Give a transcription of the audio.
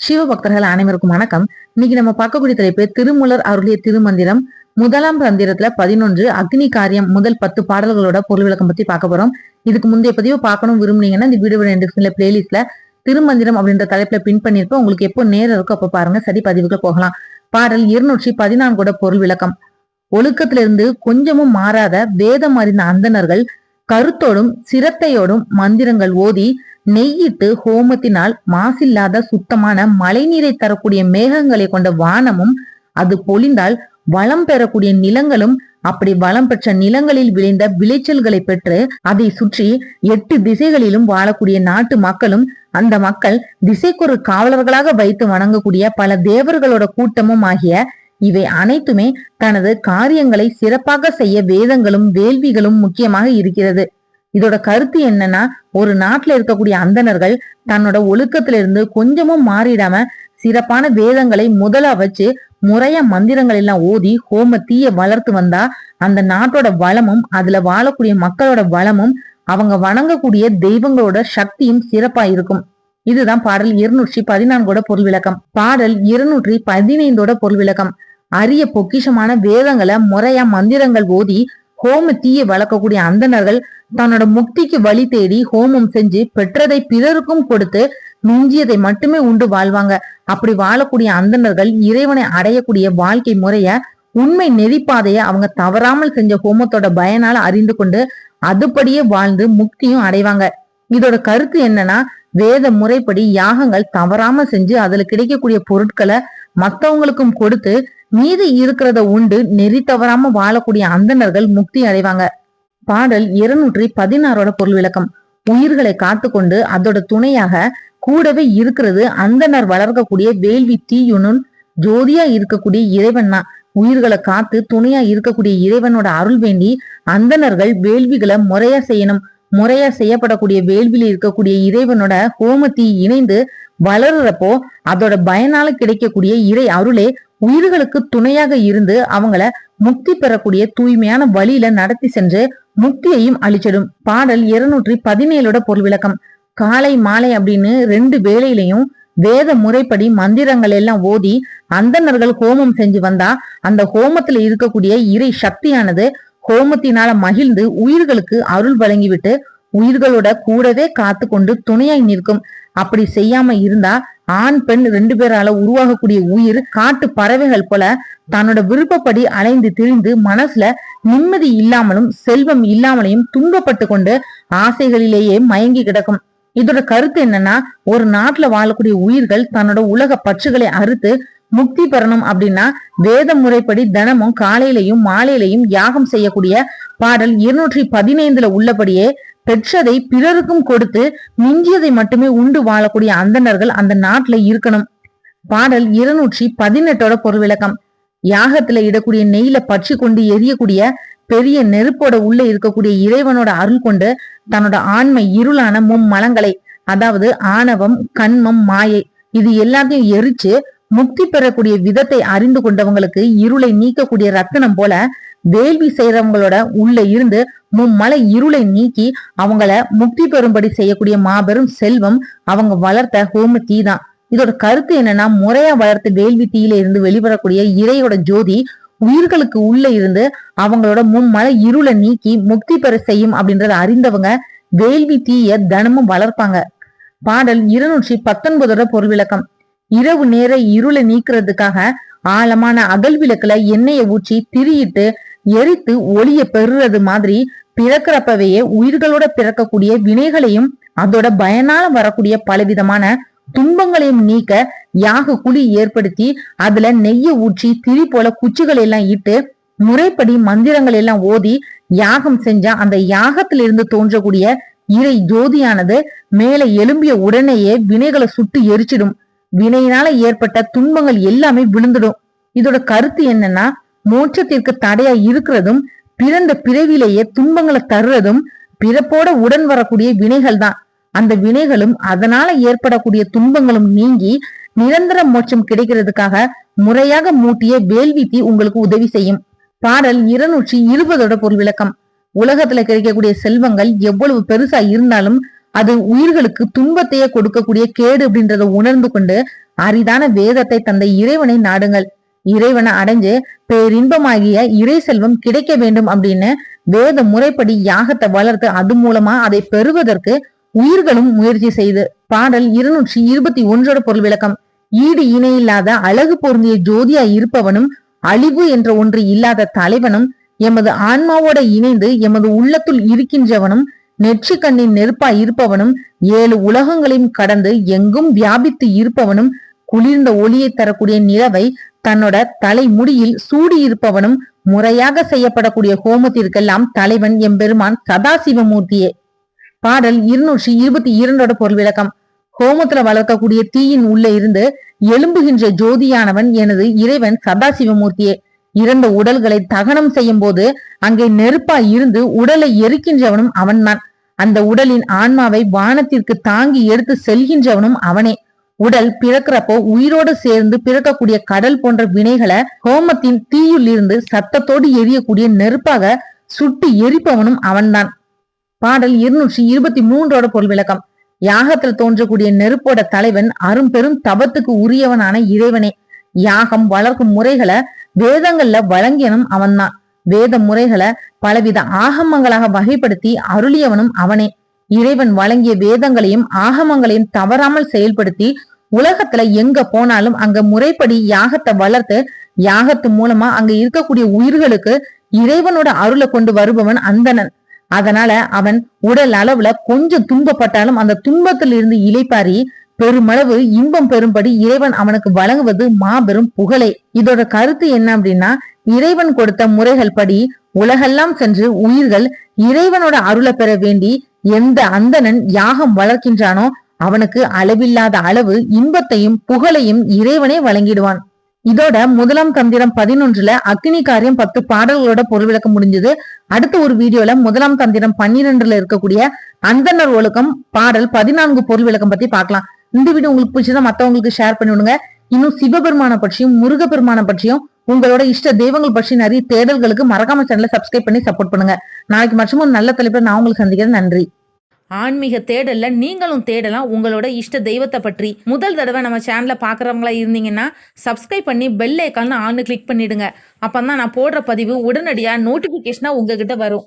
சிவபக்தர்கள் அனைவருக்கும் வணக்கம். இன்னைக்கு நம்ம பார்க்கக்கூடிய தலைப்பு திருமூலர் அருளிய திருமந்திரம். முதலாம் தந்திரத்துல 11 அக்னி காரியம் முதல் 10 பாடல்களோட பொருள் விளக்கம் பத்தி பார்க்க போறோம். இதுக்கு முந்தைய பதிவு பார்க்கணும் விரும்புனீங்கன்னா இந்த வீடியோ டிஸ்கிரிப்ஷன்ல பிளேலிஸ்ட்ல திருமந்திரம் அப்படின்ற தலைப்புல பின் பண்ணிருப்போம். உங்களுக்கு எப்போ நேரம் இருக்கோ அப்ப பாருங்க. சரி, பதிவுக்கு போகலாம். பாடல் 214 பொருள் விளக்கம். ஒழுக்கத்திலிருந்து கொஞ்சமும் மாறாத வேதம் அறிந்த அந்தணர்கள் கருத்தோடும் சிரத்தையோடும் மந்திரங்கள் ஓதி நெய்யிட்டு ஹோமத்தினால் மாசில்லாத சுத்தமான மழை நீரை தரக்கூடிய மேகங்களை கொண்ட வானமும், அது பொழிந்தால் வளம் பெறக்கூடிய நிலங்களும், அப்படி வளம் பெற்ற நிலங்களில் விளைந்த விளைச்சல்களை பெற்று அதை சுற்றி 8 திசைகளிலும் வாழக்கூடிய நாட்டு மக்களும், அந்த மக்கள் திசைக்கொரு காவலர்களாக வைத்து வணங்கக்கூடிய பல தேவர்களோட கூட்டமும் ஆகிய இவை அனைத்துமே தனது காரியங்களை சிறப்பாக செய்ய வேதங்களும் வேள்விகளும் முக்கியமாக இருக்கிறது. இதோட கருத்து என்னன்னா, ஒரு நாட்டுல இருக்கக்கூடிய அந்தணர்கள் தன்னோட ஒழுக்கத்துல இருந்து கொஞ்சமும் மாறிடாம சிறப்பான வேதங்களை முதலா வச்சு முறையா மந்திரங்கள் எல்லாம் ஓதி ஹோம தீய வளர்த்து வந்தா அந்த நாட்டோட வளமும், அதுல வாழக்கூடிய மக்களோட வளமும், அவங்க வணங்கக்கூடிய தெய்வங்களோட சக்தியும் சிறப்பா இருக்கும். இதுதான் பாடல் 214 பொருள் விளக்கம். பாடல் 215 பொருள் விளக்கம். அரிய பொக்கிஷமான வேதங்களை முறையா மந்திரங்கள் ஓதி ஹோம தீய வளர்க்கக்கூடிய அந்தணர்கள் தன்னோட முக்திக்கு வழி தேடி ஹோமம் செஞ்சு பெற்றதை பிறருக்கும் கொடுத்து மிஞ்சியதை மட்டுமே உண்டு வாழ்வாங்க. அப்படி வாழக்கூடிய அந்தணர்கள் இறைவனை அடையக்கூடிய வாழ்க்கை முறைய, உண்மை நெறிப்பாதைய அவங்க தவறாமல் செஞ்ச ஹோமத்தோட பயனால அறிந்து கொண்டு அதுபடியே வாழ்ந்து முக்தியும் அடைவாங்க. இதோட கருத்து என்னன்னா, வேத முறைப்படி யாகங்கள் தவறாம செஞ்சு அதுல கிடைக்கக்கூடிய பொருட்களை மத்தவங்களுக்கும் கொடுத்து மீது இருக்கிறத உண்டு நெறி தவறாம வாழக்கூடிய அந்தணர்கள் முக்தி அடைவாங்க. பாடல் 216 பொருள் விளக்கம். உயிர்களை காத்து கொண்டு அதோட துணையாக கூடவே இருக்கிறது அந்தணர் வளர்க்கக்கூடிய வேள்வி தீயுனுள் ஜோதியா இருக்கக்கூடிய இறைவன் தான். உயிர்களை காத்து துணையா இருக்கக்கூடிய இறைவனோட அருள் வேண்டி அந்தணர்கள் வேள்விகளை முறையா செய்யணும். முறையா செய்யப்படக்கூடிய வேள்வியில் இருக்கக்கூடிய இறைவனோட ஹோம தீ இணைந்து வளர்றப்போ அதோட பயனால கிடைக்கக்கூடிய இறை அருளே உயிர்களுக்கு துணையாக இருந்து அவங்கள முக்தி பெறக்கூடிய தூய்மையான வழியில நடத்தி சென்று முக்தியையும் அளிச்சிடும். பாடல் 217 பொருள் விளக்கம். காலை மாலை அப்படின்னு 2 வேளையிலையும் வேத முறைப்படி மந்திரங்கள் எல்லாம் ஓதி அந்தணர்கள் ஹோமம் செஞ்சு வந்தா அந்த ஹோமத்துல இருக்கக்கூடிய இறை சக்தியானது ஹோமத்தினால மகிழ்ந்து உயிர்களுக்கு அருள் வழங்கிவிட்டு உயிர்களோட கூடவே காத்து கொண்டு துணையாய் நிற்கும். அப்படி செய்யாம இருந்தா ஆண் பெண் 2 பேரால உருவாகக்கூடிய உயிர் காட்டு பறவைகள் போல தன்னோட விருப்பப்படி அலைந்து திரிந்து மனசுல நிம்மதி இல்லாமலும் செல்வம் இல்லாமலையும் துன்பப்பட்டு கொண்டு ஆசைகளிலேயே மயங்கி கிடக்கும். இதோட கருத்து என்னன்னா, ஒரு நாட்டுல வாழக்கூடிய உயிர்கள் தன்னோட உலக பற்றுகளை அறுத்து முக்தி பெறணும் அப்படின்னா வேத முறைப்படி தினமும் காலையிலையும் மாலையிலையும் யாகம் செய்யக்கூடிய பாடல் 215 உள்ளபடியே பெற்றதை பிறருக்கும் கொடுத்து மிஞ்சியதை மட்டுமே உண்டு வாழக்கூடிய அந்தணர்கள் அந்த நாட்டுல இருக்கணும். பாடல் 218 பொருள் விளக்கம். யாகத்துல இடக்கூடிய நெய்ல பற்றி கொண்டு எரியக்கூடிய பெரிய நெருப்போட உள்ள இருக்கக்கூடிய இறைவனோட அருள் கொண்டு தன்னோட ஆண்மை இருளான மும்மலங்களை, அதாவது ஆணவம், கண்மம், மாயை, இது எல்லாத்தையும் எரிச்சு முக்தி பெறக்கூடிய விதத்தை அறிந்து கொண்டவங்களுக்கு இருளை நீக்கக்கூடிய ரத்தினம் போல வேள்வி செய்யறவங்களோட உள்ள இருந்து மும்மலை இருளை நீக்கி அவங்கள முக்தி பெறும்படி செய்யக்கூடிய மாபெரும் செல்வம் அவங்க வளர்த்த ஹோம தீ தான். இதோட கருத்து என்னன்னா, முறையா வளர்த்த வேள்வி தீயில இருந்து வெளிவரக்கூடிய இறையோட ஜோதி உயிர்களுக்கு உள்ள இருந்து அவங்களோட மும்மலை இருளை நீக்கி முக்தி பெற செய்யும் அப்படின்றத அறிந்தவங்க வேள்வி தீய தினமும் வளர்ப்பாங்க. பாடல் 219 பொருள் விளக்கம். இரவு நேர இருளை நீக்கிறதுக்காக ஆழமான அகல் விளக்குல எண்ணெயை ஊற்றி திரியிட்டு எரித்து ஒளிய பெறுறது மாதிரி பிறக்கிறப்பவையே உயிர்களோட பிறக்கக்கூடிய வினைகளையும் அதோட பயனால வரக்கூடிய பலவிதமான துன்பங்களையும் நீக்க யாக குழி ஏற்படுத்தி அதுல நெய்ய ஊற்றி திரி போல குச்சிகள் எல்லாம் இட்டு முறைப்படி மந்திரங்கள் எல்லாம் ஓதி யாகம் செஞ்சா அந்த யாகத்திலிருந்து தோன்றக்கூடிய இறை ஜோதியானது மேல எழும்பிய உடனேயே வினைகளை சுட்டு எரிச்சிடும். வினையினால ஏற்பட்ட துன்பங்கள் எல்லாமே விழுந்துடும். இதோட கருத்து என்னன்னா, மோட்சத்திற்கு தடையா இருக்கிறதும் பிறந்த பிறவிலேயே துன்பங்களை தருறதும் பிறப்போட உடன் வரக்கூடிய வினைகள் தான். அந்த வினைகளும் அதனால ஏற்படக்கூடிய துன்பங்களும் நீங்கி நிரந்தர மோட்சம் கிடைக்கிறதுக்காக முறையாக மூட்டிய வேள்வி தீ உங்களுக்கு உதவி செய்யும். பாடல் 220 பொருள் விளக்கம். உலகத்துல கிடைக்கக்கூடிய செல்வங்கள் எவ்வளவு பெருசா இருந்தாலும் அது உயிர்களுக்கு துன்பத்தையே கொடுக்கக்கூடிய கேடு அப்படின்றத உணர்ந்து கொண்டு அரிதான வேதத்தை தந்த இறைவனை நாடுங்கள். இறைவனை அடைஞ்சு பேரின்பமாகிய இறை செல்வம் கிடைக்க வேண்டும் அப்படின்னு வேத முறைப்படி யாகத்தை வளர்த்து அது மூலமா அதை பெறுவதற்கு உயிர்களும் முயற்சி செய்து. பாடல் 221 பொருள் விளக்கம். ஈடு இணையில்லாத அழகு பொருந்திய ஜோதியா இருப்பவனும் அழிவு என்ற ஒன்று இல்லாத தலைவனும் எமது ஆன்மாவோட இணைந்து எமது உள்ளத்துள் இருக்கின்றவனும் நெற்றி கண்ணின் நெருப்பா இருப்பவனும் 7 உலகங்களையும் கடந்து எங்கும் வியாபித்து இருப்பவனும் குளிர்ந்த ஒளியை தரக்கூடிய நிலவை தன்னோட தலை முடியில் சூடி இருப்பவனும் முறையாக செய்யப்படக்கூடிய ஹோமத்திற்கெல்லாம் தலைவன் எம்பெருமான் சதாசிவமூர்த்தியே. பாடல் 222 பொருள் விளக்கம். ஹோமத்துல வளர்க்கக்கூடிய தீயின் உள்ள இருந்து எழும்புகின்ற ஜோதியானவன் எனது இறைவன் சதாசிவமூர்த்தியே. இறந்த உடல்களை தகனம் செய்யும் போது அங்கே நெருப்பா இருந்து உடலை எரிக்கின்றவனும் அவன்தான். அந்த உடலின் ஆன்மாவை வானத்திற்கு தாங்கி எடுத்து செல்கின்றவனும் அவனே. உடல் பிறக்கிறப்போ உயிரோடு சேர்ந்து பிறக்கக்கூடிய கடல் போன்ற வினைகளை ஹோமத்தின் தீயுள் இருந்து சத்தத்தோடு எரியக்கூடிய நெருப்பாக சுட்டி எரிப்பவனும் அவன்தான். பாடல் 223 பொருள் விளக்கம். யாகத்தில் தோன்றக்கூடிய நெருப்போட தலைவன் அரும்பெரும் தபத்துக்கு உரியவனான இறைவனே. யாகம் வளர்க்கும் முறைகளை வேதங்கள்ல வழங்கியனும் அவன்தான். வேத முறைகளை பலவித ஆகமங்களாக வகைப்படுத்தி அருளியவனும் அவனே. இறைவன் வழங்கிய வேதங்களையும் ஆகமங்களையும் தவறாமல் செயல்படுத்தி உலகத்துல எங்க போனாலும் அங்க முறைப்படி யாகத்தை வளர்த்து யாகத்து மூலமா அங்க இருக்கக்கூடிய உயிர்களுக்கு இறைவனோட அருளை கொண்டு வருபவன் அந்தணன். அதனால அவன் உடல் அளவுல கொஞ்சம் துன்பப்பட்டாலும் அந்த துன்பத்தில் இருந்து இளைப்பாரி பெருமளவு இன்பம் பெறும்படி இறைவன் அவனுக்கு வழங்குவது மாபெரும் புகழே. இதோட கருத்து என்ன அப்படின்னா, இறைவன் கொடுத்த முறைகள் படி உலகெல்லாம் சென்று உயிர்கள் இறைவனோட அருளை பெற வேண்டி எந்த அந்தணன் யாகம் வளர்க்கின்றானோ அவனுக்கு அளவில்லாத அளவு இன்பத்தையும் புகழையும் இறைவனே வழங்கிடுவான். இதோட முதலாம் தந்திரம் 11 அக்னி காரியம் 10 பாடல்களோட பொருள் விளக்கம் முடிஞ்சது. அடுத்த ஒரு வீடியோல முதலாம் தந்திரம் 12 இருக்கக்கூடிய அந்தணர் ஒழுக்கம் பாடல் 14 பொருள் விளக்கம் பத்தி பார்க்கலாம். இந்த வீடியோ உங்களுக்கு பிடிச்சதா மத்தவங்களுக்கு ஷேர் பண்ணி விடுங்க. இன்னும் சிவபெருமான பற்றியும் முருகப்பெருமான பற்றியும் உங்களோட இஷ்ட தெய்வங்கள் பற்றி நிறைய தேடல்களுக்கு மறக்காம சேனலை சப்ஸ்கிரைப் பண்ணி சப்போர்ட் பண்ணுங்க. நாளைக்கு மற்றும் ஒரு நல்ல தலைப்புல நான் உங்களுக்கு சந்திக்கிறேன். நன்றி. ஆன்மீக தேடல்ல நீங்களும் தேடலாம் உங்களோட இஷ்ட தெய்வத்தை பற்றி. முதல் தடவை நம்ம சேனலை பார்க்குறவங்களா இருந்தீங்கன்னா சப்ஸ்கிரைப் பண்ணி பெல் ஐக்கான் ஆன்னு கிளிக் பண்ணிடுங்க. அப்பதான் நான் போடுற பதிவு உடனடியாக நோட்டிஃபிகேஷனா உங்ககிட்ட வரும்.